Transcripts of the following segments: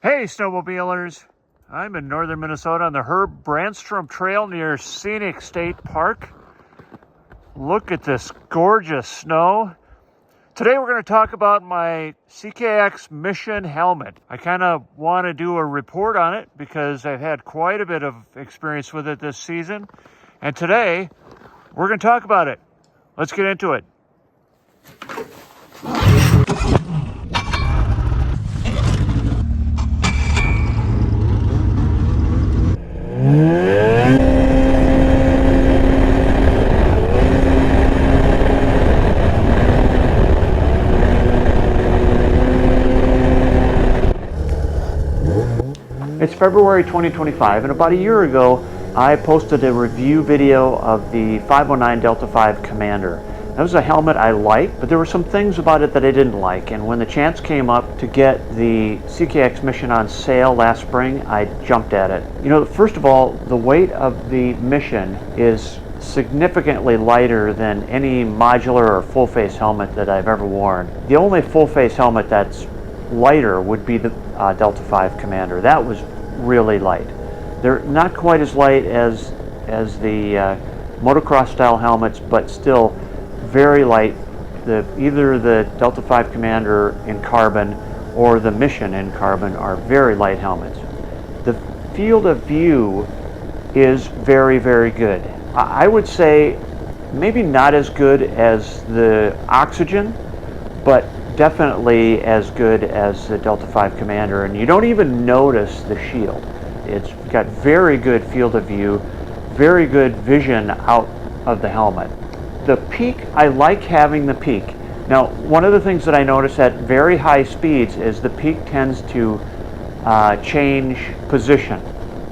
Hey snowmobilers, I'm in northern Minnesota on the Herb Brandstrom Trail near Scenic State Park. Look at this gorgeous snow. Today we're going to talk about my CKX Mission helmet. I kind of want to do a report on it because I've had quite a bit of experience with it this season. And today we're going to talk about it. Let's get into it. It's February 2025, and about a year ago, I posted a review video of the 509 Delta 5 Commander. That was a helmet I liked, but there were some things about it that I didn't like, and when the chance came up to get the CKX Mission on sale last spring, I jumped at it. You know, first of all, the weight of the Mission is significantly lighter than any modular or full-face helmet that I've ever worn. The only full-face helmet that's lighter would be the Delta 5 Commander. That was really light. They're not quite as light as the motocross style helmets, but still very light. Either the Delta 5 Commander in carbon or the Mission in carbon are very light helmets. The field of view is very, very good. I would say maybe not as good as the Oxygen, but definitely as good as the Delta 5 Commander, and you don't even notice the shield. It's got very good field of view, very good vision out of the helmet. The peak, I like having the peak. Now, one of the things that I notice at very high speeds is the peak tends to change position.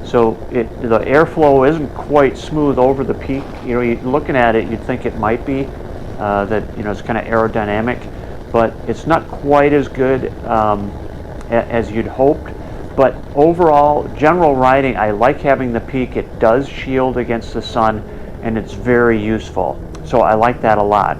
So the airflow isn't quite smooth over the peak. You know, looking at it, you'd think it might be that, you know, it's kind of aerodynamic, but it's not quite as good as you'd hoped. But overall, general riding, I like having the peak. It does shield against the sun, and it's very useful. So I like that a lot.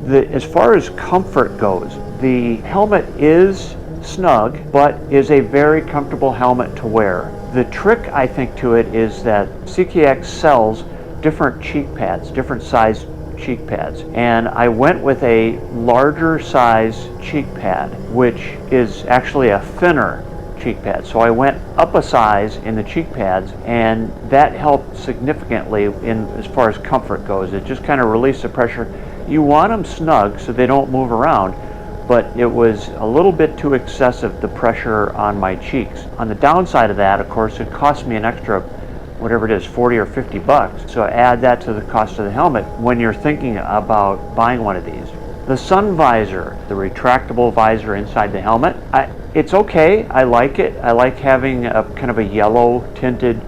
As far as comfort goes, the helmet is snug, but is a very comfortable helmet to wear. The trick, I think, to it is that CKX sells different cheek pads, different size cheek pads, and I went with a larger size cheek pad, which is actually a thinner cheek pad. So I went up a size in the cheek pads, and that helped significantly in as far as comfort goes. It just kind of released the pressure. You want them snug so they don't move around, but it was a little bit too excessive, the pressure on my cheeks. On the downside of that, of course, it cost me an extra, whatever it is, 40 or 50 bucks. So add that to the cost of the helmet when you're thinking about buying one of these. The sun visor, the retractable visor inside the helmet, it's okay. I like it. I like having a kind of a yellow tinted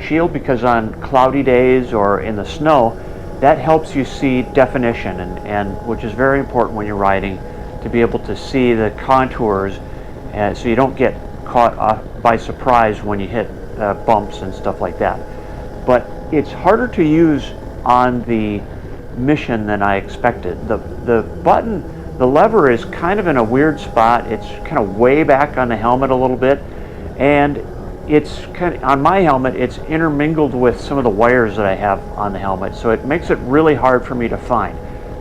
shield because on cloudy days or in the snow, that helps you see definition, and which is very important when you're riding, to be able to see the contours, so you don't get caught off by surprise when you hit bumps and stuff like that. But it's harder to use on the Mission than I expected. The button, the lever is kind of in a weird spot. It's kind of way back on the helmet a little bit, and it's kind of, on my helmet, it's intermingled with some of the wires that I have on the helmet, so it makes it really hard for me to find.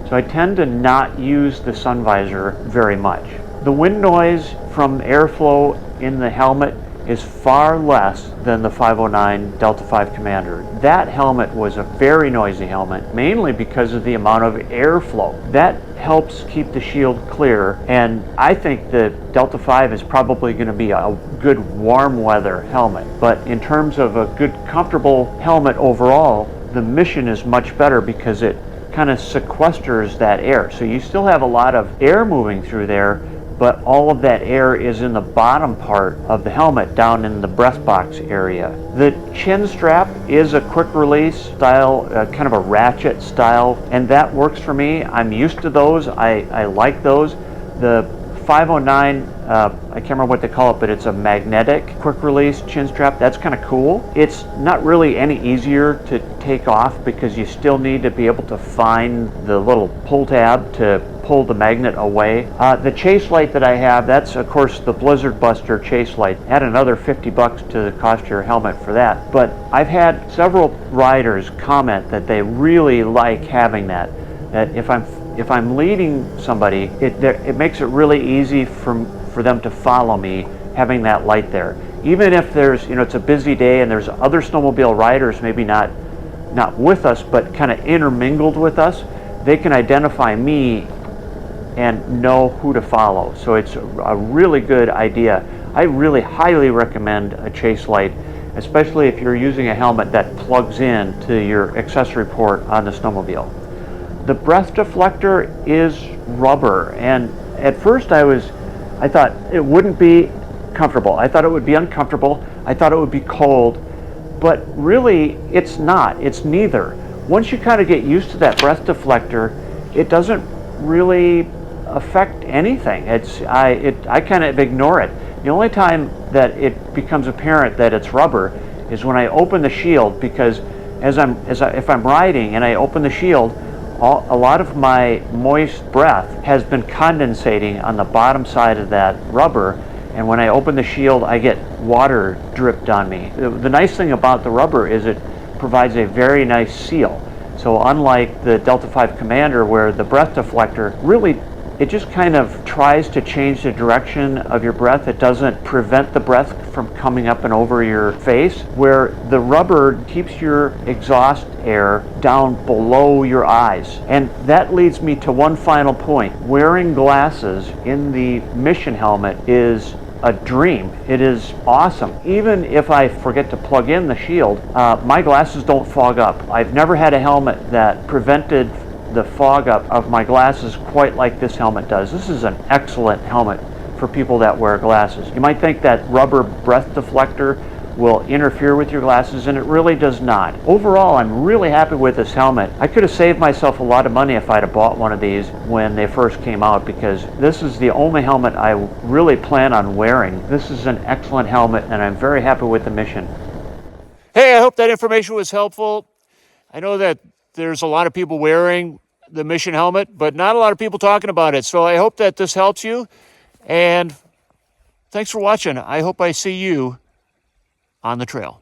So I tend to not use the sun visor very much. The wind noise from airflow in the helmet is far less than the 509 Delta 5 Commander. That helmet was a very noisy helmet, mainly because of the amount of airflow. That helps keep the shield clear, and I think the Delta 5 is probably going to be a good warm weather helmet. But in terms of a good comfortable helmet overall, the Mission is much better because it kind of sequesters that air. So you still have a lot of air moving through there, but all of that air is in the bottom part of the helmet, down in the breath box area. The chin strap is a quick release style, kind of a ratchet style, and that works for me. I'm used to those. I like those. The 509, I can't remember what they call it, but it's a magnetic quick release chin strap. That's kind of cool. It's not really any easier to take off because you still need to be able to find the little pull tab to pull the magnet away. The chase light that I have, that's of course the Blizzard Buster chase light. Add another 50 bucks to the cost of your helmet for that. But I've had several riders comment that they really like having that. That if I'm leading somebody, it makes it really easy for them to follow me having that light there. Even if there's, it's a busy day and there's other snowmobile riders, maybe not with us, but kind of intermingled with us, they can identify me and know who to follow. So it's a really good idea. I really highly recommend a chase light, especially if you're using a helmet that plugs in to your accessory port on the snowmobile. The breath deflector is rubber, and at first I thought it wouldn't be comfortable. I thought it would be uncomfortable. I thought it would be cold, but really it's not. It's neither. Once you kind of get used to that breath deflector, it doesn't really affect anything. I kind of ignore it. The only time that it becomes apparent that it's rubber is when I open the shield, because if I'm riding and I open the shield, a lot of my moist breath has been condensating on the bottom side of that rubber, and when I open the shield I get water dripped on me. The nice thing about the rubber is it provides a very nice seal. So unlike the Delta 5 Commander, where the breath deflector really, it just kind of tries to change the direction of your breath. It doesn't prevent the breath from coming up and over your face, where the rubber keeps your exhaust air down below your eyes. And that leads me to one final point. Wearing glasses in the Mission helmet is a dream. It is awesome. Even if I forget to plug in the shield, my glasses don't fog up. I've never had a helmet that prevented the fog up of my glasses quite like this helmet does. This is an excellent helmet for people that wear glasses. You might think that rubber breath deflector will interfere with your glasses, and it really does not. Overall, I'm really happy with this helmet. I could have saved myself a lot of money if I'd have bought one of these when they first came out, because this is the only helmet I really plan on wearing. This is an excellent helmet, and I'm very happy with the Mission. Hey, I hope that information was helpful. I know that there's a lot of people wearing the Mission helmet, but not a lot of people talking about it. So I hope that this helps you, and thanks for watching. I hope I see you on the trail.